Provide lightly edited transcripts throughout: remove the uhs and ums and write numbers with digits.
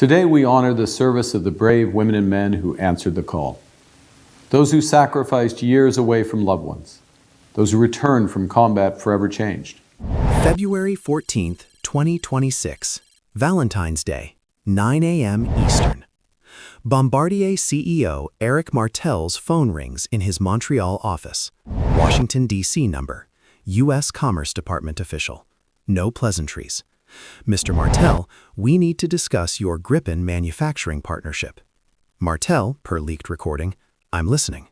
Today we honor the service of the brave women and men who answered the call. Those who sacrificed years away from loved ones. Those who returned from combat forever changed. February 14th, 2026, Valentine's Day, 9 a.m. Eastern. Bombardier CEO Éric Martel's phone rings in his Montreal office. Washington, D.C. number. U.S. Commerce Department official. No pleasantries. Mr. Martel, we need to discuss your Gripen manufacturing partnership. Martel, per leaked recording, I'm listening.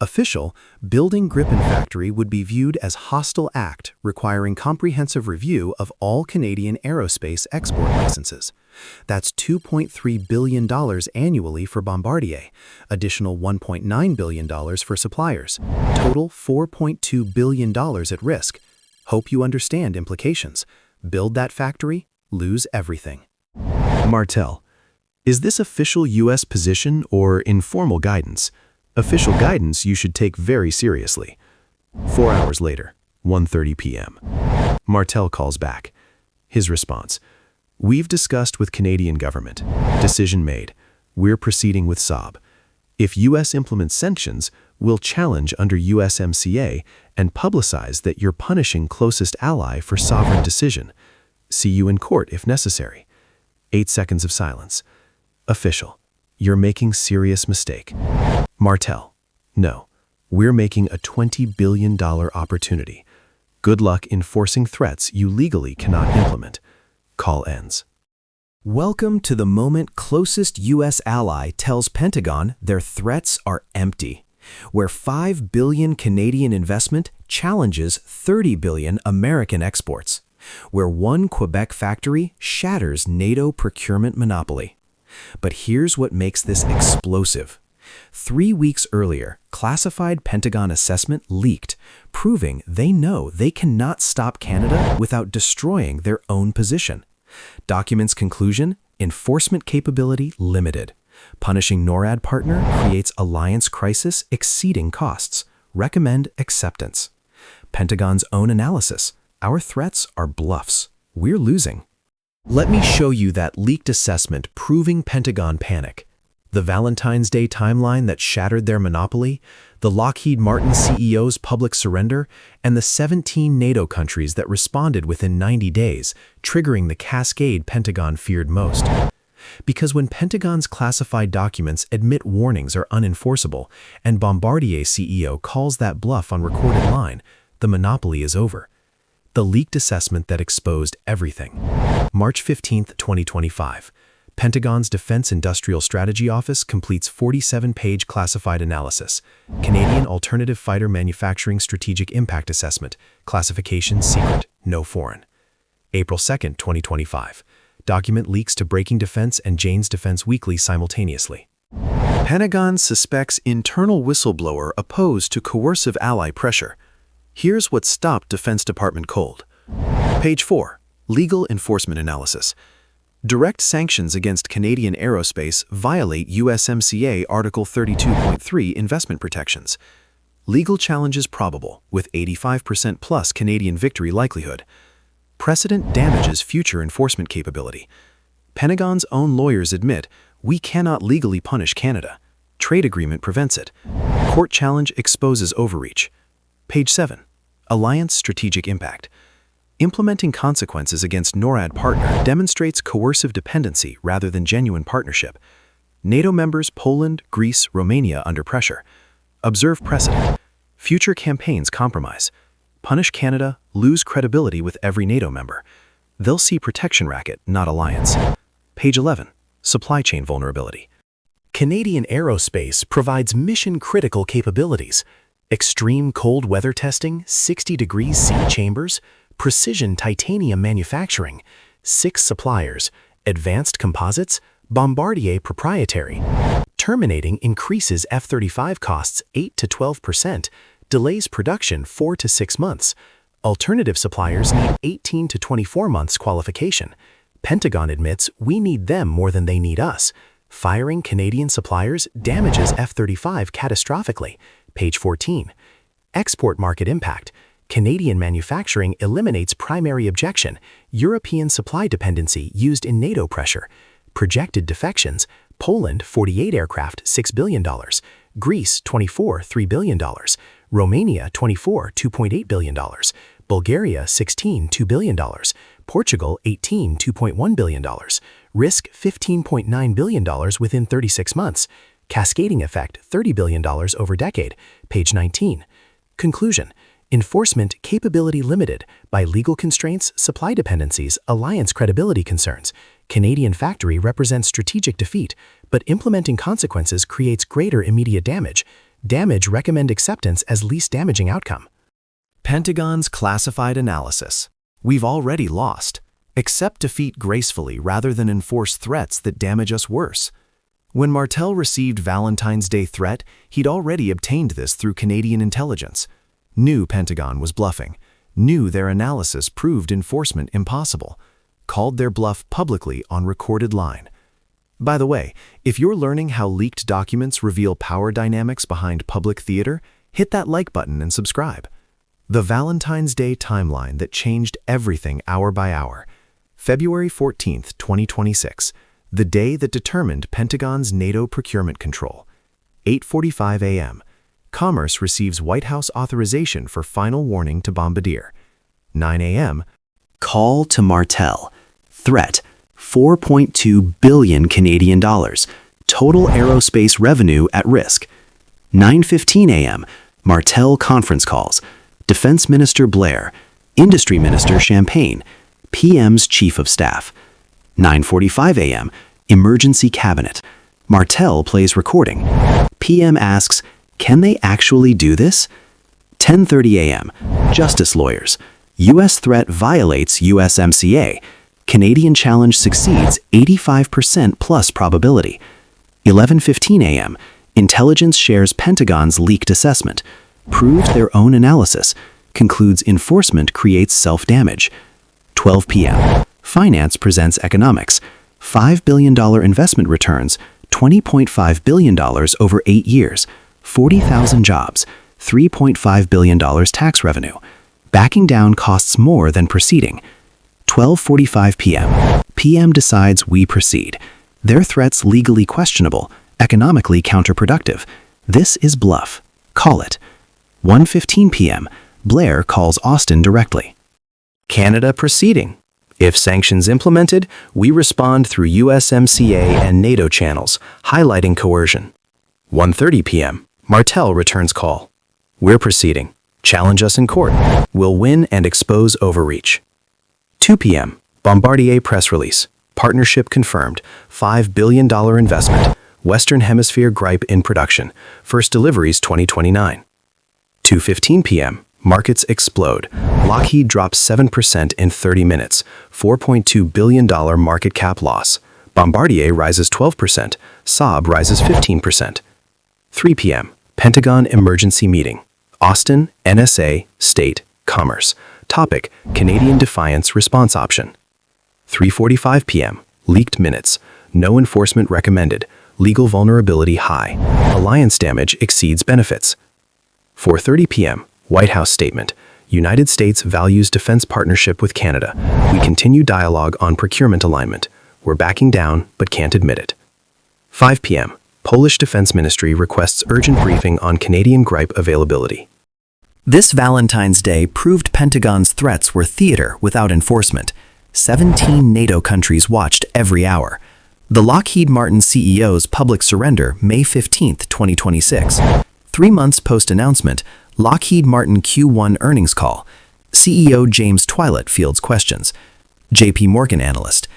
Official, building Gripen factory would be viewed as hostile act requiring comprehensive review of all Canadian aerospace export licenses. That's $2.3 billion annually for Bombardier, additional $1.9 billion for suppliers, total $4.2 billion at risk. Hope you understand implications. Build that factory, lose everything. Martel, is this official U.S. position or informal guidance? Official guidance you should take very seriously. 4 hours later, 1:30 p.m. Martel calls back. His response: we've discussed with Canadian government. Decision made. We're proceeding with Saab. If U.S. implements sanctions, we'll challenge under USMCA and publicize that you're punishing closest ally for sovereign decision. See you in court if necessary. 8 seconds of silence. Official: you're making serious mistake. Martel: no, we're making a $20 billion opportunity. Good luck enforcing threats you legally cannot implement. Call ends. Welcome to the moment closest U.S. ally tells Pentagon their threats are empty, where $5 billion Canadian investment challenges $30 billion American exports, where one Quebec factory shatters NATO procurement monopoly. But here's what makes this explosive. 3 weeks earlier, classified Pentagon assessment leaked, proving they know they cannot stop Canada without destroying their own position. Documents conclusion: enforcement capability limited. Punishing NORAD partner creates alliance crisis exceeding costs. Recommend acceptance. Pentagon's own analysis: our threats are bluffs. We're losing. Let me show you that leaked assessment proving Pentagon panic. The Valentine's Day timeline that shattered their monopoly, the Lockheed Martin CEO's public surrender, and the 17 NATO countries that responded within 90 days, triggering the cascade Pentagon feared most. Because when Pentagon's classified documents admit warnings are unenforceable, and Bombardier CEO calls that bluff on recorded line, the monopoly is over. The leaked assessment that exposed everything. March 15, 2025. Pentagon's Defense Industrial Strategy Office completes 47-page classified analysis. Canadian Alternative Fighter Manufacturing Strategic Impact Assessment. Classification secret, no foreign. April 2, 2025. Document leaks to Breaking Defense and Jane's Defense Weekly simultaneously. Pentagon suspects internal whistleblower opposed to coercive ally pressure. Here's what stopped Defense Department cold. Page 4. Legal enforcement analysis. Direct sanctions against Canadian Aerospace violate USMCA Article 32.3 investment protections. Legal challenges probable, with 85% plus Canadian victory likelihood. Precedent damages future enforcement capability. Pentagon's own lawyers admit, we cannot legally punish Canada. Trade agreement prevents it. Court challenge exposes overreach. Page 7. Alliance strategic impact. Implementing consequences against NORAD partner demonstrates coercive dependency rather than genuine partnership. NATO members Poland, Greece, Romania under pressure. Observe precedent. Future campaigns compromise. Punish Canada, lose credibility with every NATO member. They'll see protection racket, not alliance. Page 11. Supply chain vulnerability. Canadian Aerospace provides mission-critical capabilities. Extreme cold weather testing, 60 degrees C chambers, precision titanium manufacturing, 6 suppliers, advanced composites, Bombardier proprietary. Terminating increases F-35 costs 8 to 12%, delays production 4 to 6 months. Alternative suppliers need 18 to 24 months qualification. Pentagon admits we need them more than they need us. Firing Canadian suppliers damages F-35 catastrophically. Page 14. Export market impact. Canadian manufacturing eliminates primary objection, European supply dependency used in NATO pressure. Projected defections: Poland, 48 aircraft, $6 billion. Greece, 24, $3 billion. Romania, 24, $2.8 billion. Bulgaria, 16, $2 billion. Portugal, 18, $2.1 billion. Risk, $15.9 billion within 36 months. Cascading effect, $30 billion over decade. Page 19. Conclusion: enforcement capability limited by legal constraints, supply dependencies, alliance credibility concerns. Canadian factory represents strategic defeat, but implementing consequences creates greater immediate damage. Damage recommend acceptance as least damaging outcome. Pentagon's classified analysis. We've already lost. Accept defeat gracefully rather than enforce threats that damage us worse. When Martel received Valentine's Day threat, he'd already obtained this through Canadian intelligence. Knew Pentagon was bluffing. Knew their analysis proved enforcement impossible. Called their bluff publicly on recorded line. By the way, if you're learning how leaked documents reveal power dynamics behind public theater, hit that like button and subscribe. The Valentine's Day timeline that changed everything hour by hour. February 14th, 2026, the day that determined Pentagon's NATO procurement control. 8:45 a.m. Commerce receives White House authorization for final warning to Bombardier. 9 a.m. Call to Martel. Threat: 4.2 billion Canadian dollars. Total aerospace revenue at risk. 9:15 a.m. Martel conference calls. Defense Minister Blair, Industry Minister Champagne, PM's Chief of Staff. 9:45 a.m. Emergency Cabinet. Martel plays recording. PM asks, can they actually do this? 10:30 a.m. Justice lawyers. U.S. threat violates USMCA. Canadian challenge succeeds 85% plus probability. 11:15 a.m. Intelligence shares Pentagon's leaked assessment. Proves their own analysis. Concludes enforcement creates self-damage. 12 p.m. Finance presents economics. $5 billion investment returns, $20.5 billion over 8 years, 40,000 jobs, $3.5 billion tax revenue. Backing down costs more than proceeding. 12:45 p.m. PM decides we proceed. Their threats legally questionable, economically counterproductive. This is bluff. Call it. 1:15 p.m. Blair calls Austin directly. Canada proceeding. If sanctions implemented, we respond through USMCA and NATO channels, highlighting coercion. 1:30 p.m. Martel returns call. We're proceeding. Challenge us in court. We'll win and expose overreach. 2 p.m. Bombardier press release. Partnership confirmed. $5 billion investment. Western Hemisphere Gripe in production. First deliveries 2029. 2:15 p.m. Markets explode. Lockheed drops 7% in 30 minutes. $4.2 billion market cap loss. Bombardier rises 12%. Saab rises 15%. 3 p.m. Pentagon emergency meeting. Austin, NSA, State, Commerce. Topic: Canadian defiance response option. 3:45 p.m. Leaked minutes. No enforcement recommended. Legal vulnerability high. Alliance damage exceeds benefits. 4:30 p.m. White House statement. United States values defense partnership with Canada. We continue dialogue on procurement alignment. We're backing down, but can't admit it. 5 p.m. Polish Defense Ministry requests urgent briefing on Canadian Gripe availability. This Valentine's Day proved Pentagon's threats were theater without enforcement. 17 NATO countries watched every hour. The Lockheed Martin CEO's public surrender, May 15, 2026. 3 months post-announcement, Lockheed Martin Q1 earnings call. CEO James Twilet fields questions. JP Morgan analyst.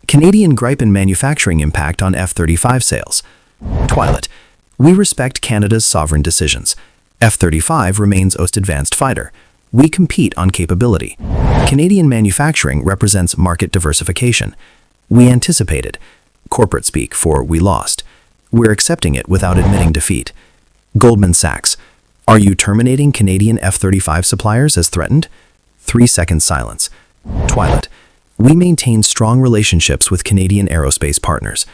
Canadian Gripen manufacturing impact on F-35 sales. Twilet. We respect Canada's sovereign decisions. F-35 remains most advanced fighter. We compete on capability. Canadian manufacturing represents market diversification. We anticipated. Corporate speak for we lost. We're accepting it without admitting defeat. Goldman Sachs. Are you terminating Canadian F-35 suppliers as threatened? 3-second silence. Twilet. We maintain strong relationships with Canadian aerospace partners.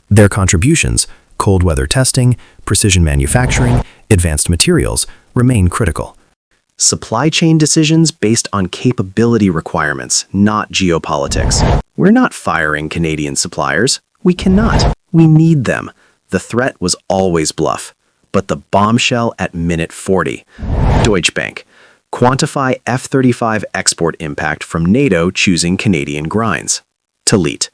Their contributions, cold weather testing, precision manufacturing, advanced materials, remain critical. Supply chain decisions based on capability requirements, not geopolitics. We're not firing Canadian suppliers. We cannot. We need them. The threat was always bluff. But the bombshell at minute 40. Deutsche Bank. Quantify F-35 export impact from NATO choosing Canadian grinds. Talit.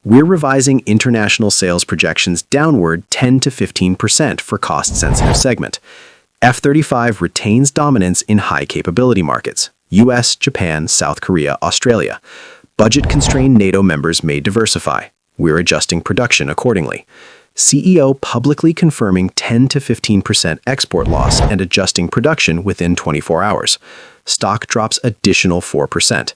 We're revising international sales projections downward 10 to 15% for cost-sensitive segment. F-35 retains dominance in high-capability markets. US, Japan, South Korea, Australia. Budget-constrained NATO members may diversify. We're adjusting production accordingly. CEO publicly confirming 10 to 15% export loss and adjusting production within 24 hours. Stock drops additional 4%.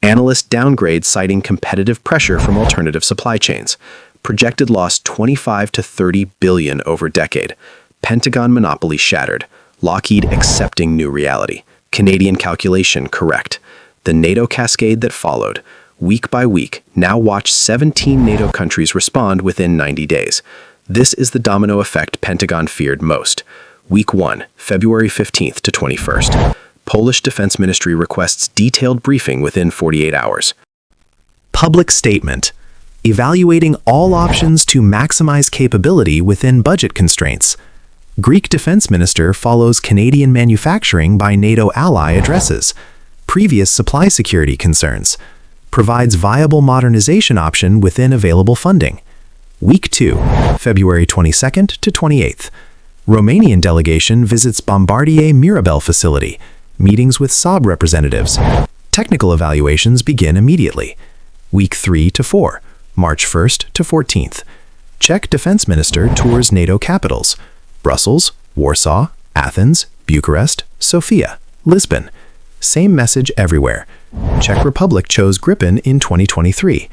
Analyst downgrade citing competitive pressure from alternative supply chains. Projected loss 25 to 30 billion over decade. Pentagon monopoly shattered. Lockheed accepting new reality. Canadian calculation correct. The NATO cascade that followed. Week by week, now watch 17 NATO countries respond within 90 days. This is the domino effect Pentagon feared most. Week 1, February 15th to 21st. Polish Defense Ministry requests detailed briefing within 48 hours. Public statement. Evaluating all options to maximize capability within budget constraints. Greek Defense Minister follows Canadian manufacturing by NATO ally addresses. Previous supply security concerns. Provides viable modernization option within available funding. Week 2, February 22nd to 28th. Romanian delegation visits Bombardier Mirabel facility. Meetings with Saab representatives. Technical evaluations begin immediately. Week 3 to 4, March 1st to 14th. Czech Defense Minister tours NATO capitals. Brussels, Warsaw, Athens, Bucharest, Sofia, Lisbon. Same message everywhere. Czech Republic chose Gripen in 2023.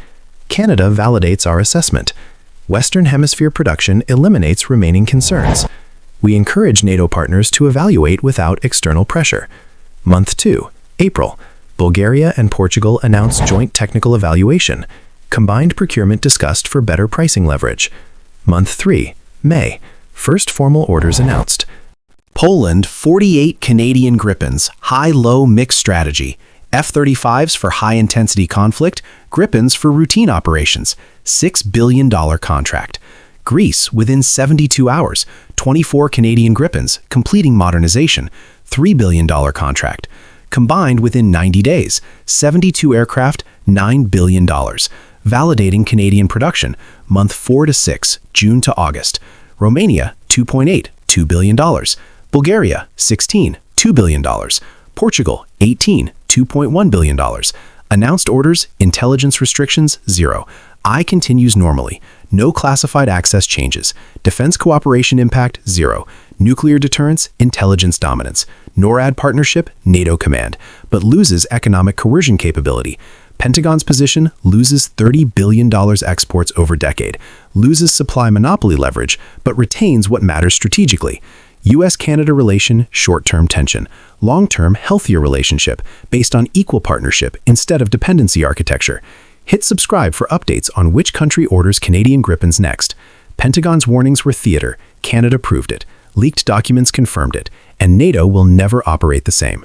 Canada validates our assessment. Western Hemisphere production eliminates remaining concerns. We encourage NATO partners to evaluate without external pressure. Month 2, April. Bulgaria and Portugal announce joint technical evaluation. Combined procurement discussed for better pricing leverage. Month 3, May. First formal orders announced. Poland, 48 Canadian Gripens, high-low mix strategy. F-35s for high-intensity conflict, Gripens for routine operations, $6 billion contract. Greece, within 72 hours, 24 Canadian Gripens, completing modernization, $3 billion contract. Combined within 90 days, 72 aircraft, $9 billion. Validating Canadian production, month 4 to 6, June to August. Romania, 2.8, $2 billion. Bulgaria, 16, $2 billion. Portugal, 18, $2.1 billion. Announced orders, intelligence restrictions, 0. I continues normally. No classified access changes. Defense cooperation impact, 0. Nuclear deterrence, intelligence dominance. NORAD partnership, NATO command, but loses economic coercion capability. Pentagon's position loses $30 billion exports over decade, loses supply monopoly leverage, but retains what matters strategically. U.S.-Canada relation, short-term tension. Long-term, healthier relationship based on equal partnership instead of dependency architecture. Hit subscribe for updates on which country orders Canadian Gripens next. Pentagon's warnings were theater. Canada proved it. Leaked documents confirmed it. And NATO will never operate the same.